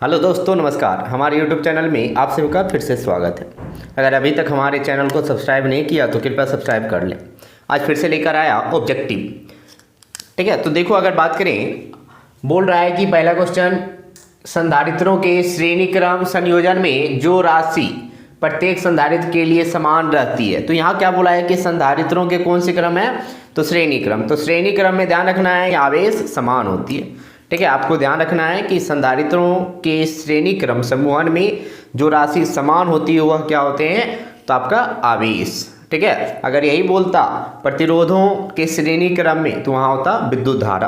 Hello दोस्तों, नमस्कार। हमारे YouTube चैनल में आप सभी का फिर से स्वागत है। अगर अभी तक हमारे चैनल को सब्सक्राइब नहीं किया तो कृपया सब्सक्राइब कर लें। आज फिर से लेकर आया ऑब्जेक्टिव। ठीक है, तो देखो, अगर बात करें, बोल रहा है कि पहला क्वेश्चन, संधारित्रों के श्रेणी क्रम संयोजन में जो राशि प्रत्येक संधारित्र के लिए समान रहती है। तो यहाँ क्या बोला है कि संधारित्रों के कौन से क्रम है, तो श्रेणी क्रम। तो श्रेणी क्रम में ध्यान रखना है आवेश समान होती है। ठीक है, आपको ध्यान रखना है कि संधारित्रों के श्रेणी क्रम समूहन में जो राशि समान होती है वह क्या होते हैं, तो आपका आवेश। ठीक है, अगर यही बोलता प्रतिरोधों के श्रेणी क्रम में तो वहाँ होता विद्युत धारा।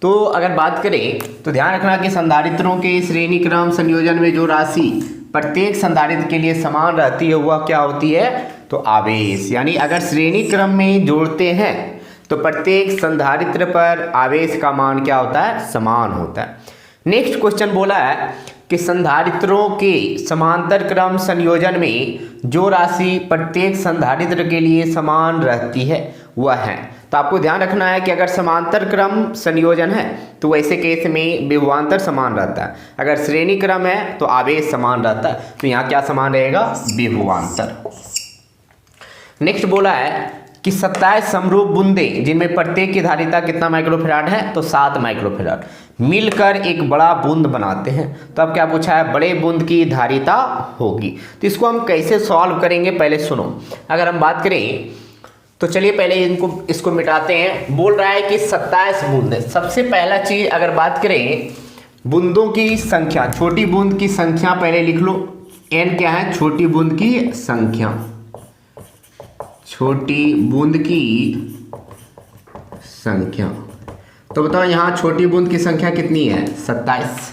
तो अगर बात करें तो ध्यान रखना कि संधारित्रों के श्रेणी क्रम संयोजन में जो राशि प्रत्येक संधारित्र के लिए समान रहती है वह क्या होती है, तो आवेश। यानी अगर श्रेणी क्रम में जोड़ते हैं तो प्रत्येक संधारित्र पर आवेश का मान क्या होता है, समान होता है। नेक्स्ट क्वेश्चन बोला है कि संधारित्रों के समांतर क्रम संयोजन में जो राशि प्रत्येक संधारित्र के लिए समान रहती है वह है। तो आपको ध्यान रखना है कि अगर समांतर क्रम संयोजन है तो वैसे केस में विभवांतर समान रहता है। अगर श्रेणी क्रम है तो आवेश समान रहता है। तो यहाँ क्या समान रहेगा, विभवांतर। नेक्स्ट बोला है कि 27 समरूप बूंदें जिनमें प्रत्येक की धारिता कितना माइक्रोफैराड है, तो 7 माइक्रोफैराड मिलकर एक बड़ा बूंद बनाते हैं। तो अब क्या पूछा है, बड़े बूंद की धारिता होगी। तो इसको हम कैसे सॉल्व करेंगे पहले सुनो। अगर हम बात करें तो चलिए पहले इसको मिटाते हैं। बोल रहा है कि 27 बूंदें। सबसे पहला चीज अगर बात करें बूंदों की संख्या, छोटी बूंद की संख्या पहले लिख लो। n क्या है, छोटी बूंद की संख्या, छोटी बूंद की संख्या। तो बताओ यहाँ छोटी बूंद की संख्या कितनी है, 27।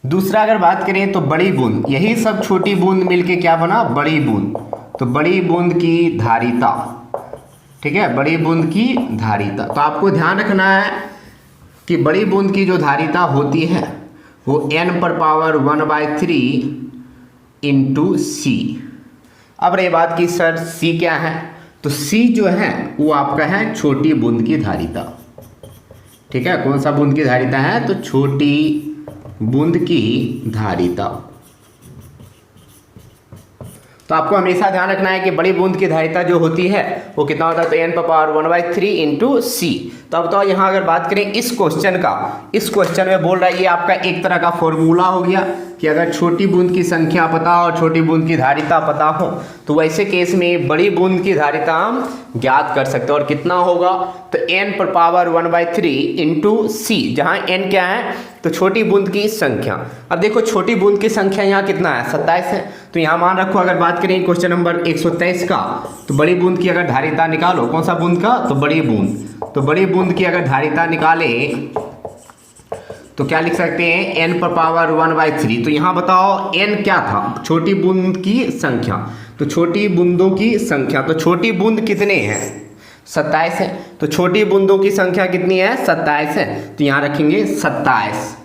दूसरा अगर बात करें तो बड़ी बूंद, यही सब छोटी बूंद मिलके क्या बना, बड़ी बूंद। तो बड़ी बूंद की धारिता, ठीक है, बड़ी बूंद की धारिता। तो आपको ध्यान रखना है कि बड़ी बूंद की जो धारिता होती है वो n⁻⁴ इंटू सी। अब रही बात की सर C क्या है, तो C जो है वो आपका है छोटी बूंद की धारिता। ठीक है, कौन सा बूंद की धारिता है, तो छोटी बूंद की धारिता। तो आपको हमेशा ध्यान रखना है कि बड़ी बूंद की धारिता जो होती है वो कितना होता है, तो n⁻⁴ इंटू सी। तो अब तो यहाँ अगर बात करें इस क्वेश्चन का, इस क्वेश्चन में बोल रहा है ये आपका एक तरह का फॉर्मूला हो गया कि अगर छोटी बूंद की संख्या पता हो और छोटी बूंद की धारिता पता हो तो वैसे केस में बड़ी बूंद की धारिता हम ज्ञात कर सकते हैं। और कितना होगा, तो n⁻⁴ इंटू सी, जहाँ n क्या है, तो छोटी बूंद की संख्या। अब देखो छोटी बूंद की संख्या यहाँ कितना है, 27 है। तो यहाँ मान रखो अगर बात करें क्वेश्चन नंबर 123 का, तो बड़ी बूंद की अगर धारिता निकालो, कौन सा बूंद का, तो बड़ी बूंद। तो बड़ी बूंद की अगर धारिता निकाले तो क्या लिख सकते हैं, n⁻⁴। तो यहाँ बताओ n क्या था, छोटी बूंद की संख्या। तो छोटी बूंदों की संख्या, तो छोटी बूंद कितने हैं, 27 है। तो छोटी बूंदों की संख्या कितनी है, 27 है। तो यहाँ रखेंगे 27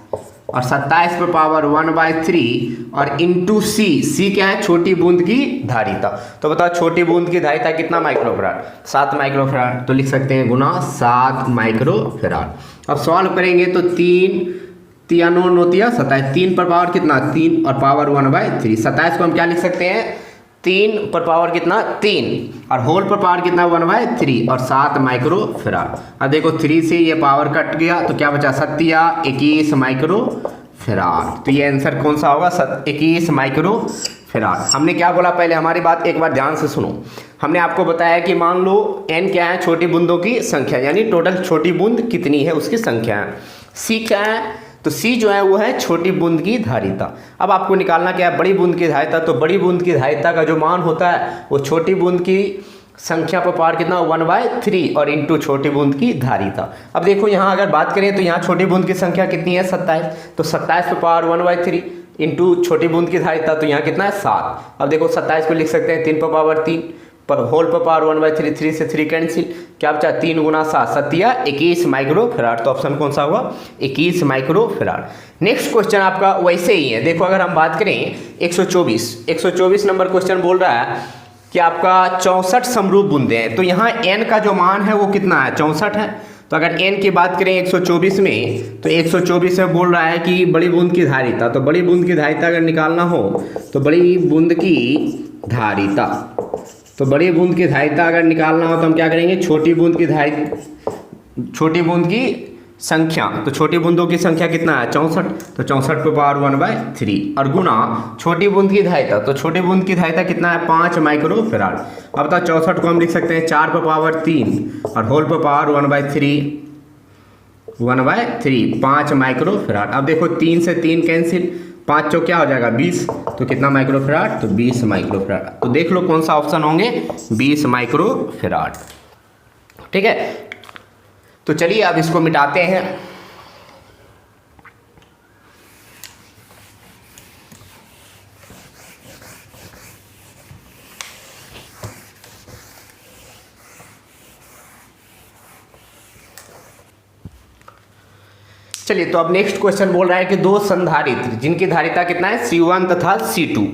और 27⁻⁴ और इंटू सी क्या है, छोटी बूंद की धारिता। तो बताओ छोटी बूंद की धारिता कितना माइक्रोफैराड, 7 माइक्रोफैराड। तो लिख सकते हैं गुना 7 माइक्रोफैराड। अब सॉल्व करेंगे तो 3 3 27, 3 पर पावर कितना, 3 और पावर 1/3। 27 को हम क्या लिख सकते हैं, 3 पर पावर कितना, 3 और होल पर पावर कितना, 1/3 और 7 माइक्रोफैराड। अब देखो 3 से ये पावर कट गया तो क्या बचा, 21 माइक्रोफैराड। तो ये आंसर कौन सा होगा, 21 माइक्रोफैराड। हमने क्या बोला पहले, हमारी बात एक बार ध्यान से सुनो। हमने आपको बताया कि मान लो n क्या है, छोटी बूंदों की संख्या, यानी टोटल छोटी बूंद कितनी है उसकी संख्या है। C क्या है, तो C जो है वो है छोटी बूंद की धारिता। अब आपको निकालना क्या है, बड़ी बूंद की धारिता। तो बड़ी बूंद की धारिता का जो मान होता है वो छोटी बूंद की संख्या पर पावर कितना, 1/3 और इंटू छोटी बूंद की धारिता। अब देखो यहाँ अगर बात करें तो यहाँ छोटी बूंद की संख्या कितनी है, 27। तो 27 पर पावर 1/3 इंटू छोटी बूंद की धारिता, तो यहाँ कितना है, 7। अब देखो 27 को लिख सकते हैं 3 पर पावर 3 पर होल पर पावर 1/3, 3 से 3 कैंसिल, क्या बचा, 3 गुना 7, 21 माइक्रोफैराड। तो ऑप्शन कौन सा होगा, 21 माइक्रोफैराड। नेक्स्ट क्वेश्चन आपका वैसे ही है। देखो अगर हम बात करें 124 नंबर क्वेश्चन बोल रहा है कि आपका 64 समरूप बूंदें हैं। तो यहाँ n का जो मान है वो कितना है, 64 है। तो अगर n की बात करें 124 में, तो 124 में बोल रहा है कि बड़ी बूंद की धारिता, तो बड़ी बूंद की धारिता अगर निकालना हो तो बड़ी बूंद की धारिता, तो बड़ी बूंद की धारिता अगर निकालना हो तो हम क्या करेंगे, छोटी बूंद की संख्या, तो छोटी बूंदों की संख्या कितना है 64, तो 64 पे पावर 1/3 और गुना छोटी बूंद की धारिता, तो छोटी बूंद की धारिता कितना है 5 माइक्रोफैराड। अब बताओ 64 को हम लिख सकते हैं 4 पे पावर 3 और होल पे पावर 1/3 5 माइक्रोफैराड। अब देखो 3 से 3 कैंसिल, 5 चौक क्या हो जाएगा 20, तो कितना माइक्रोफैराड, तो 20 माइक्रोफैराड। तो देख लो कौन सा ऑप्शन होंगे 20 माइक्रोफैराड। ठीक है, तो चलिए अब इसको मिटाते हैं। चलिए, तो अब नेक्स्ट क्वेश्चन बोल रहा है कि दो संधारित्र जिनकी धारिता कितना है C1 तथा C2,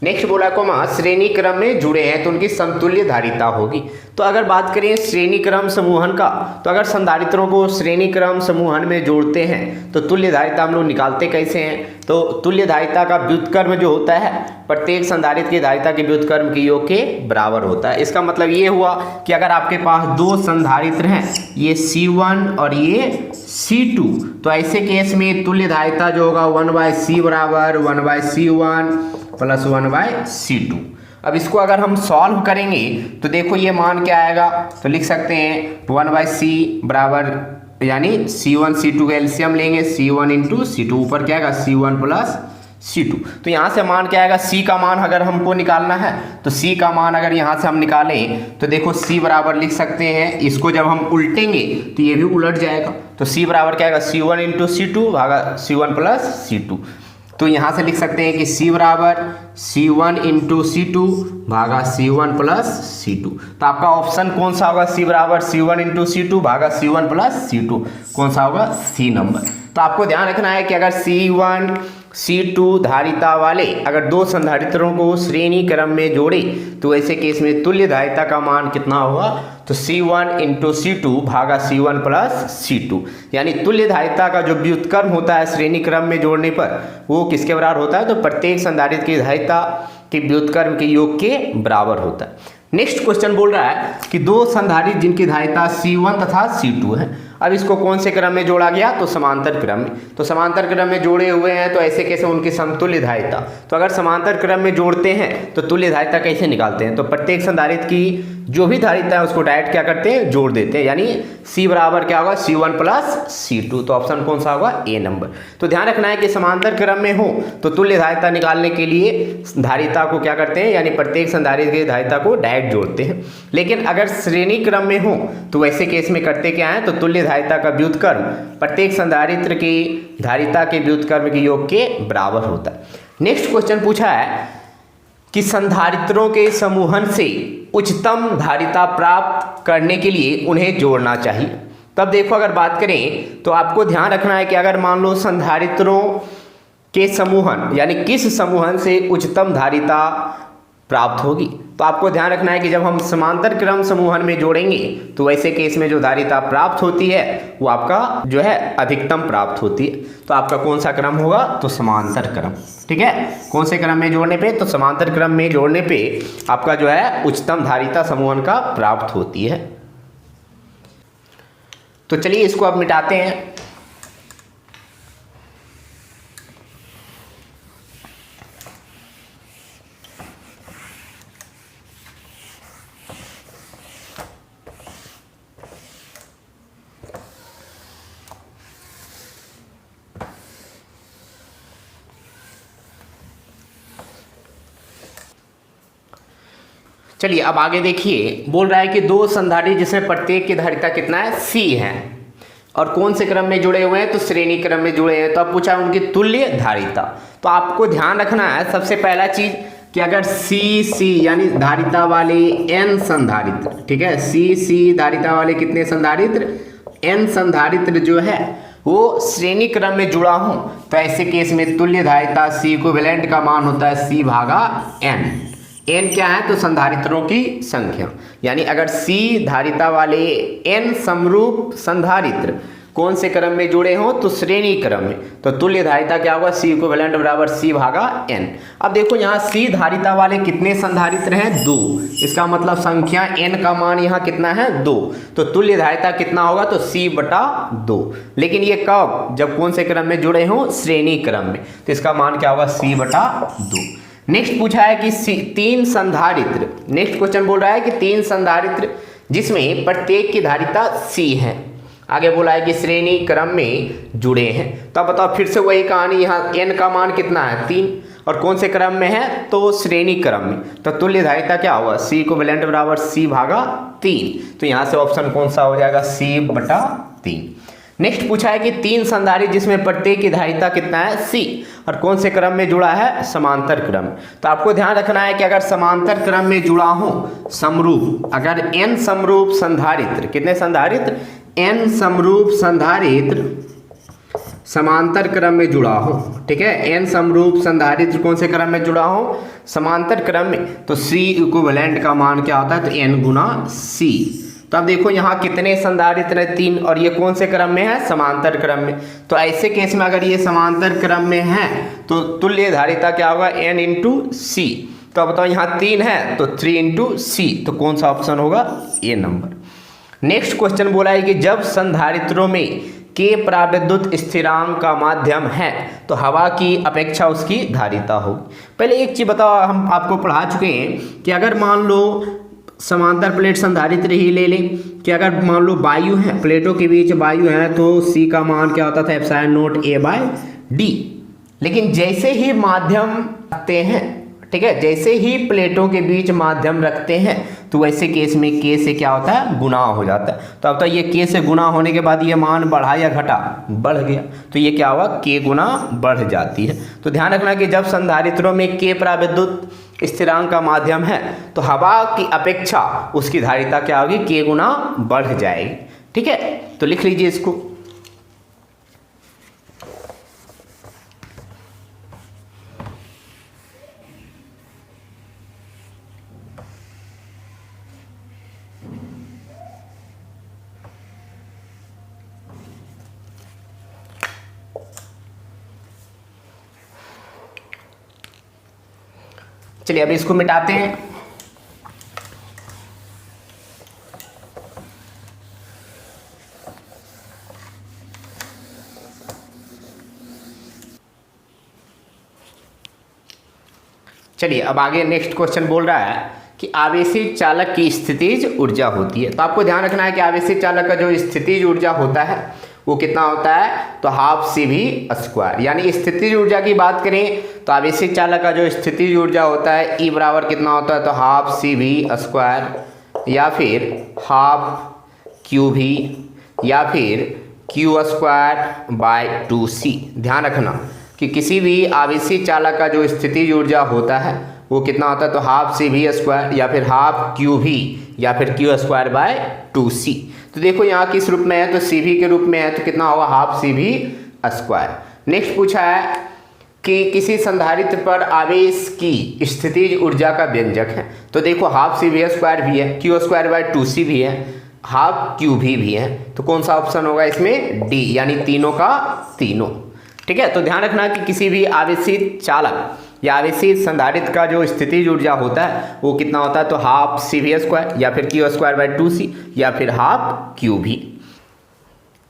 नेक्स्ट बोला कोमा श्रेणी क्रम में जुड़े हैं तो उनकी समतुल्य धारिता होगी। तो अगर बात करें श्रेणी क्रम समूहन का, तो अगर संधारित्रों को श्रेणी क्रम समूहन में जोड़ते हैं तो तुल्य धारिता हम लोग निकालते कैसे हैं, तो तुल्य धारिता का व्युत्क्रम जो होता है प्रत्येक संधारित्र की धारिता के व्युत्क्रम के योग के बराबर होता है। इसका मतलब ये हुआ कि अगर आपके पास दो संधारित्र हैं, ये C1 और ये C2, तो ऐसे केस में तुल्य धारिता जो होगा 1/C बराबर 1/C1 प्लस 1/C2। अब इसको अगर हम सॉल्व करेंगे तो देखो ये मान क्या आएगा, तो लिख सकते हैं 1/C बराबर, यानी C1 C2 का एलसीएम लेंगे, C1 इंटू C2, ऊपर क्या आएगा C1 प्लस C2। तो यहाँ से मान क्या आएगा, C का मान अगर हमको निकालना है तो C का मान अगर यहाँ से हम निकालें तो देखो C बराबर लिख सकते हैं, इसको जब हम उल्टेंगे तो ये भी उलट जाएगा, तो C बराबर क्या आएगा C1 इंटू C2 भागा C1 प्लस C2। तो यहाँ से लिख सकते हैं कि C बराबर C1 इंटू C2 भागा C1 प्लस C2। तो आपका ऑप्शन कौन सा होगा, C बराबर C1 इंटू C2 भागा C1 प्लस C2, कौन सा होगा, C नंबर। तो आपको ध्यान रखना है कि अगर C1 C2 धारिता वाले अगर दो संधारित्रों को श्रेणी क्रम में जोड़े तो ऐसे केस में तुल्य धारिता का मान कितना होगा, तो C1 इंटू C2 भागा C1 प्लस C2, यानी तुल्य धारिता का जो व्युत्क्रम होता है श्रेणी क्रम में जोड़ने पर वो किसके बराबर होता है, तो प्रत्येक संधारित्र की धारिता के व्युत्क्रम के योग के बराबर होता है। नेक्स्ट क्वेश्चन बोल रहा है कि दो संधारित्र जिनकी धारिता C1 तथा C2 है, अब इसको कौन से क्रम में जोड़ा गया, तो समांतर क्रम में। तो समांतर क्रम में जोड़े हुए हैं तो ऐसे कैसे उनकी समतुल्य धारिता, तो अगर समांतर क्रम में जोड़ते हैं तो तुल्य धारिता कैसे निकालते हैं, तो प्रत्येक संधारित्र की जो भी धारिता है उसको डायरेक्ट क्या करते हैं, जोड़ देते हैं, यानी C बराबर क्या होगा C1 प्लस C2। तो ऑप्शन कौन सा होगा, ए नंबर। तो ध्यान रखना है कि समांतर क्रम में हो तो तुल्य धारिता निकालने के लिए धारिता को क्या करते हैं, यानी प्रत्येक संधारित्र की धारिता को डायरेक्ट जोड़ते हैं। लेकिन अगर श्रेणी क्रम में हो तो वैसे केस में करते क्या है, तो तुल्य धारिता का व्युत्क्रम प्रत्येक संधारित्र की धारिता के व्युत्क्रम के योग के बराबर होता है। नेक्स्ट क्वेश्चन पूछा है कि संधारित्रों के समूहन से उच्चतम धारिता प्राप्त करने के लिए उन्हें जोड़ना चाहिए। तब देखो अगर बात करें तो आपको ध्यान रखना है कि अगर मान लो संधारित्रों के समूहन, यानी किस समूहन से उच्चतम धारिता प्राप्त होगी, तो आपको ध्यान रखना है कि जब हम समांतर क्रम समूहन में जोड़ेंगे तो वैसे केस में जो धारिता प्राप्त होती है वो आपका जो है अधिकतम प्राप्त होती है। तो आपका कौन सा क्रम होगा, तो समांतर क्रम। ठीक है, कौन से क्रम में जोड़ने पे, तो समांतर क्रम में जोड़ने पे आपका जो है उच्चतम धारिता समूहन का प्राप्त होती है। तो चलिए इसको अब मिटाते हैं। चलिए अब आगे देखिए, बोल रहा है कि दो संधारित्र जिसमें प्रत्येक की धारिता कितना है, C है, और कौन से क्रम में जुड़े हुए हैं, तो श्रेणी क्रम में जुड़े हैं। तो अब पूछा उनकी तुल्य धारिता। तो आपको ध्यान रखना है सबसे पहला चीज कि अगर C यानी धारिता वाले n संधारित्र, ठीक है, C धारिता वाले कितने संधारित्र, n संधारित्र जो है वो श्रेणी क्रम में जुड़ा हूं तो ऐसे केस में तुल्य धारिता C इक्विवेलेंट का मान होता है C भागा n। n क्या है? तो संधारित्रों की संख्या। यानी अगर C धारिता वाले n समरूप संधारित्र कौन से क्रम में जुड़े हों? तो श्रेणी क्रम में। तो तुल्य धारिता क्या होगा? C इक्विवेलेंट बराबर C भागा n। अब देखो यहाँ C धारिता वाले कितने संधारित्र हैं? 2। इसका मतलब संख्या n का मान यहाँ कितना है? 2। तो तुल्य धारिता कितना होगा? तो C बटा 2। लेकिन ये कब? जब कौन से क्रम में जुड़े हों? श्रेणी क्रम में। तो इसका मान क्या होगा? C बटा 2। नेक्स्ट पूछा है कि 3 संधारित्र, नेक्स्ट क्वेश्चन बोल रहा है कि 3 संधारित्र जिसमें प्रत्येक की धारिता C है, आगे बोला है कि श्रेणी क्रम में जुड़े हैं। तो अब बताओ फिर से वही कहानी, यहाँ n का मान कितना है? 3। और कौन से क्रम में है? तो श्रेणी क्रम में। तो तुल्य धारिता क्या होगा? C इक्विवेलेंट बराबर C भागा 3। तो यहाँ से ऑप्शन कौन सा हो जाएगा? C बटा 3। नेक्स्ट पूछा है कि 3 संधारित्र जिसमें प्रत्येक की धारिता कितना है? C, और कौन से क्रम में जुड़ा है? समांतर क्रम। तो आपको ध्यान रखना है कि अगर समांतर क्रम में जुड़ा हो समरूप, अगर n समरूप संधारित्र, कितने संधारित्र? n समरूप संधारित्र समांतर क्रम में जुड़ा हो, ठीक है, n समरूप संधारित्र कौन से क्रम में जुड़ा हो? समांतर क्रम में। तो C इक्विवेलेंट का मान क्या होता है? तो n गुना C। तो अब देखो यहाँ कितने संधारित्र हैं? 3। और ये कौन से क्रम में है? समांतर क्रम में। तो ऐसे केस में अगर ये समांतर क्रम में है तो तुल्य धारिता क्या होगा? n into C। तो अब बताओ यहाँ 3 है तो 3 इंटू C। तो कौन सा ऑप्शन होगा? ए नंबर। नेक्स्ट क्वेश्चन बोला है कि जब संधारित्रों में K प्राविद्युत स्थिरांक का माध्यम है तो हवा की अपेक्षा उसकी धारिता होगी। पहले एक चीज बताओ, हम आपको पढ़ा चुके हैं कि अगर मान लो समांतर प्लेट संधारित्र ही ले लें कि अगर मान लो वायु है, प्लेटों के बीच वायु है, तो C का मान क्या होता था? Epsilon naught A by D। लेकिन जैसे ही माध्यम रखते हैं, ठीक है, जैसे ही प्लेटों के बीच माध्यम रखते हैं तो वैसे केस में K से क्या होता है? गुणा हो जाता है। तो अब तो ये K से गुणा होने के बाद ये मान बढ़ा या घटा? बढ़ गया। तो ये क्या हुआ? K गुना बढ़ जाती है। तो ध्यान रखना कि जब संधारित्रों में K प्राविद्युत स्थिरांक का माध्यम है तो हवा की अपेक्षा उसकी धारिता क्या होगी? K गुना बढ़ जाएगी। ठीक है, तो लिख लीजिए इसको। चलिए अब इसको मिटाते हैं। चलिए अब आगे नेक्स्ट क्वेश्चन बोल रहा है कि आवेशित चालक की स्थितिज ऊर्जा होती है। तो आपको ध्यान रखना है कि आवेशित चालक का जो स्थितिज ऊर्जा होता है वो कितना होता है? तो हाफ CV²। यानी स्थितिज ऊर्जा की बात करें तो आवेशित चालक का जो स्थितिज ऊर्जा होता है E बराबर कितना होता है? तो हाफ CV² या फिर हाफ QV या फिर Q²/2C। ध्यान रखना कि किसी भी आवेशित चालक का जो स्थितिज ऊर्जा होता है वो कितना होता है? तो हाफ CV² या फिर हाफ QV या फिर Q²/2C। तो देखो यहाँ किस रूप में है? तो CV के रूप में है, तो कितना होगा? Half CV²। नेक्स्ट पूछा है कि किसी संधारित्र पर आवेश की स्थितिज ऊर्जा का व्यंजक है। तो देखो हाफ CV² भी है, Q²/2C भी है, हाफ QV भी है। तो कौन सा ऑप्शन होगा इसमें? D, यानी तीनों का तीनों। ठीक है, तो ध्यान रखना कि किसी भी आवेशित चालक या आवेशित संधारित्र का जो स्थितिज ऊर्जा होता है वो कितना होता है? तो हाफ CV² या फिर Q²/2C या फिर हाफ QV।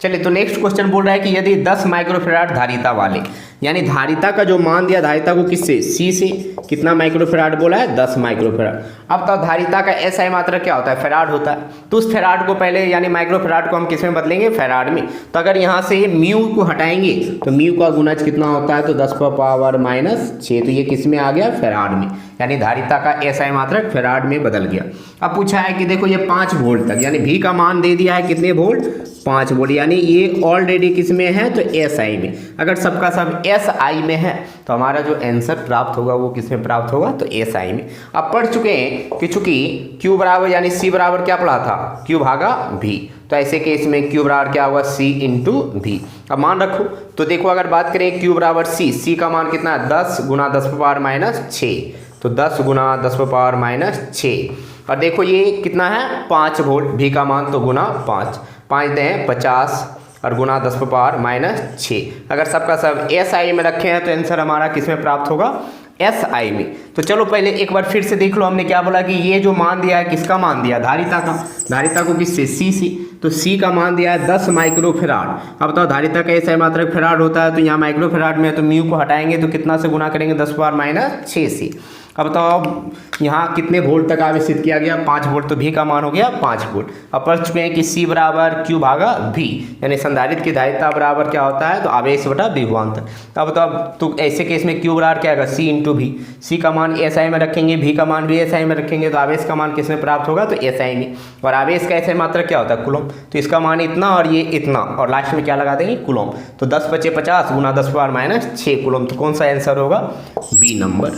चलिए तो नेक्स्ट क्वेश्चन बोल रहा है कि यदि 10 माइक्रोफैराड धारिता वाले, यानी धारिता का जो मान दिया धारिता को किससे? C से। कितना माइक्रोफैराड बोला है? 10 माइक्रोफैराड। अब तो धारिता का SI मात्रक क्या होता है? फैराड होता है। तो उस फैराड को पहले, यानी माइक्रोफैराड को हम किस में बदलेंगे? फैराड में। तो अगर यहाँ से म्यू को हटाएंगे तो म्यू का गुणज कितना होता है? तो 10⁻⁻⁶। तो ये किस में आ गया? फैराड में। यानी धारिता का SI मात्रक फैराड में बदल गया। अब पूछा है कि देखो ये 5 वोल्ट तक, यानी V का मान दे दिया है कितने वोल्ट? 5 वोल्ट। यानी ये ऑलरेडी किस में है? तो SI में। अगर सबका सब SI में है तो हमारा जो आंसर प्राप्त होगा वो किस में प्राप्त होगा? तो SI में। अब पढ़ चुके हैं कि चूंकि Q बराबर यानी C बराबर क्या पढ़ा था? Q भागा V। तो ऐसे केस में Q बराबर क्या होगा? C into V। अब मान रखो तो देखो अगर बात करें Q बराबर C का मान कितना है? 10 × 10⁻⁶। तो 10 गुना 10⁻⁻⁶। और देखो ये कितना है 5 वोल्ट, भी का मान तो गुना 5, 5 दें 50 और गुना 10⁻⁻⁶। अगर सबका सब SI में रखे हैं तो आंसर हमारा किस में प्राप्त होगा, SI में। तो चलो पहले एक बार फिर से देख लो, हमने क्या बोला कि ये जो मान दिया है किसका मान दिया, धारिता का। धारिता को किससे, C से। तो C का मान दिया है 10 माइक्रोफेराड। अब बताओ धारिता का SI मात्रक फेराड होता है, तो यहाँ माइक्रोफेराड में है तो म्यू को हटाएंगे तो कितना से गुना करेंगे, 10⁻⁻⁶ से। अब बताओ यहाँ कितने वोल्ट तक आवेशित किया गया, 5 वोल्ट, तो भी का मान हो गया 5 वोल्ट। अब पढ़ चुके हैं कि C बराबर Q भागा V, यानी संधारित्र की धारिता बराबर क्या होता है, तो आवेश बटा विभवांतर। अब बताओ तो ऐसे केस में Q बराबर क्या होगा, C इंटू V। C का मान SI में रखेंगे, V का मान भी SI में रखेंगे, तो आवेश का मान किस में प्राप्त होगा, तो SI में। और आवेश का SI मात्रक क्या होता है, कूलम। तो इसका मान इतना और ये इतना, और लास्ट में क्या लगा देंगे, कूलम। तो 10 × 50 गुना 10⁻⁻⁶ कूलम। तो कौन सा आंसर होगा, B नंबर।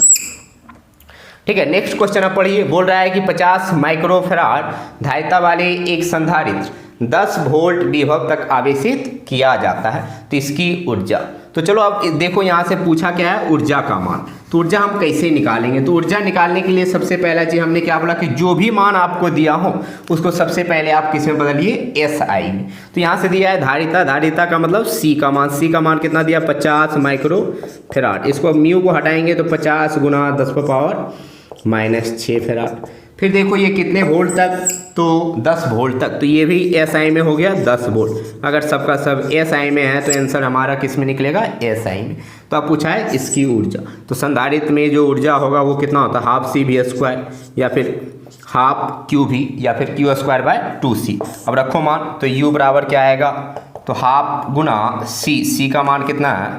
ठीक है, नेक्स्ट क्वेश्चन आप पढ़िए। बोल रहा है कि 50 माइक्रोफेराड धारिता वाले एक संधारित्र 10 वोल्ट विभव तक आवेशित किया जाता है, तो इसकी ऊर्जा। तो चलो अब देखो यहाँ से पूछा क्या है, ऊर्जा का मान। तो ऊर्जा हम कैसे निकालेंगे, तो ऊर्जा निकालने के लिए सबसे पहला चीज हमने क्या बोला कि जो भी मान आपको दिया हो उसको सबसे पहले आप किस में बदलिए, SI में। तो यहाँ से दिया है धारिता, धारिता का मतलब C का मान। C का मान कितना दिया, 50 माइक्रोफेराड। इसको अब म्यू को हटाएंगे तो 50 गुना 10⁻⁻⁶ फेराड। फिर देखो ये कितने वोल्ट तक, तो 10 वोल्ट तक, तो ये भी SI में हो गया 10 वोल्ट। अगर सबका सब SI में है तो आंसर हमारा किस में निकलेगा, SI में। तो अब पूछा है इसकी ऊर्जा। तो संधारित्र में जो ऊर्जा होगा वो कितना होता है, ½ CV² या फिर ½ QV या फिर Q²/2C। अब रखो मान, तो U बराबर क्या आएगा, तो ½ गुना C का मान कितना है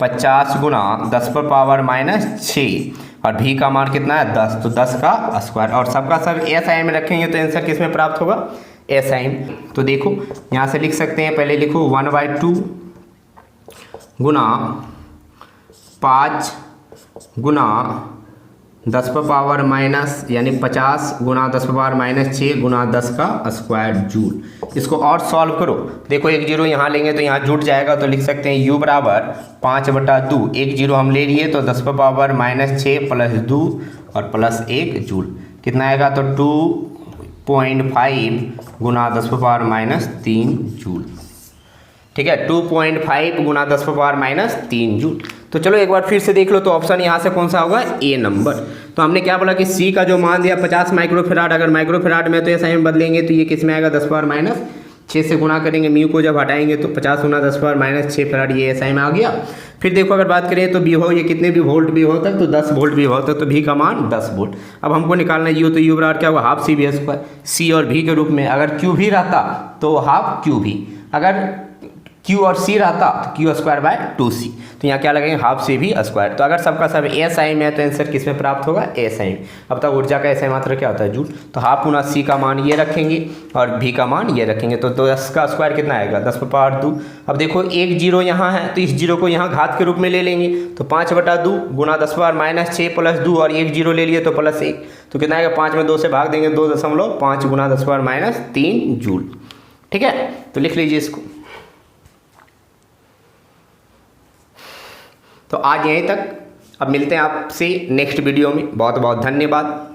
50 गुना 10⁻⁻⁶, और भी का मान कितना है 10, तो 10 का स्क्वायर। और सबका सब SI में रखेंगे तो आंसर किस में प्राप्त होगा, SI में। तो देखो यहाँ से लिख सकते हैं, पहले लिखो 1/2 गुना 5 गुना 10⁻⁻, यानी 50 गुना 10⁻⁶ गुना 10 का स्क्वायर जूल। इसको और सॉल्व करो। देखो 1 0 यहाँ लेंगे तो यहाँ जुट जाएगा, तो लिख सकते हैं U बराबर 5/2। 1 0 हम ले लिए तो 10⁻⁻⁶ प्लस 2 और प्लस 1 जूल। कितना आएगा, तो 2.5 गुना 10⁻³ जूल। ठीक है, 2.5 गुना 10⁻³ जूल। तो चलो एक बार फिर से देख लो, तो ऑप्शन यहाँ से कौन सा होगा, A नंबर। तो हमने क्या बोला कि C का जो मान दिया 50 माइक्रोफेराड, अगर माइक्रोफेराड में तो SI में बदलेंगे तो ये किस में आएगा, 10⁻⁻⁶ से गुना करेंगे, म्यू को जब हटाएंगे तो 50 गुना 10⁻⁶ फेराड, ये SI में आ गया। फिर देखो अगर बात करें तो विभव, ये कितने भी वोल्ट विभव तक, तो 10 वोल्ट विभव तक, तो भी का मान 10 वोल्ट। अब हमको निकालना है U, तो U बराबर क्या होगा, ½ CV²। C और V के रूप में, अगर Q भी रहता तो ½ QV, अगर Q और C रहता तो Q²/2C। तो यहाँ क्या लगेंगे, ½ CV²। तो अगर सबका सब SI में है तो आंसर किस में प्राप्त होगा, SI में। अब तक ऊर्जा का SI मात्रा क्या होता है, जूल। तो ½ गुना C का मान ये रखेंगे और V का मान ये रखेंगे, तो 10 का स्क्वायर कितना आएगा, 10/2। अब देखो 1 0 यहाँ है तो इस 0 को यहाँ घात के रूप में ले लेंगे, तो 5/2 गुना 10⁻⁶ प्लस 2, और 1 0 ले लिए तो प्लस 1, तो कितना आएगा, 5 में 2 से भाग देंगे, 2.5 गुना 10⁻³ जूल। ठीक है, तो लिख लीजिए इसको। तो आज यहीं तक, अब मिलते हैं आपसे नेक्स्ट वीडियो में। बहुत बहुत धन्यवाद।